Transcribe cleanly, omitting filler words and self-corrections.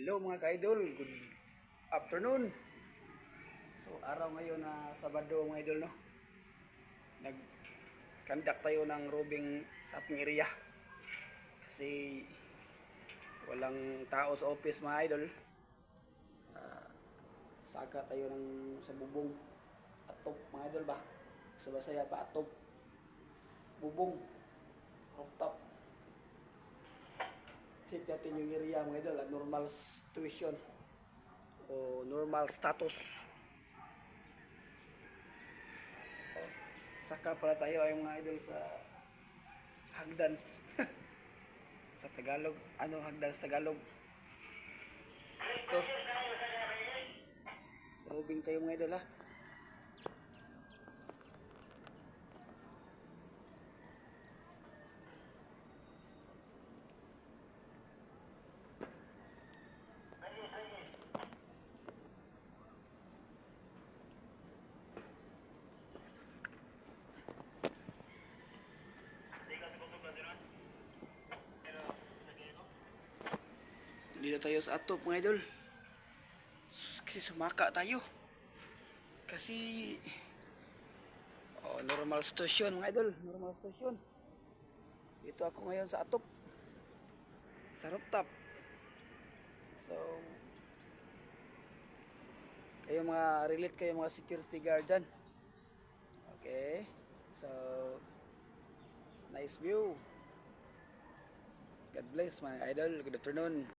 Hello mga ka-idol, good afternoon. So araw ngayon na Sabado mga idol, no. Nag-conduct tayo ng roving sa ating area. Kasi walang tao sa office mga idol. Saka tayo ng sa bubong. Atop mga idol ba? Sa Basaya pa atop. Bubong. Rooftop. Check natin yung area mga idol, normal situation o normal status. Saka pala tayo ay mga idol sa hagdan. Sa Tagalog, ano hagdan sa Tagalog? Ito. Robing tayo mga idol ha. Dito tayo sa atop mga idol. Kasi sumaka tayo. Kasi normal station mga idol, normal station. Dito ako ngayon sa atop. Sa rooftop. So kayo mga relate kayo mga security guard dyan. Okay. So nice view. God bless mga idol. Good afternoon.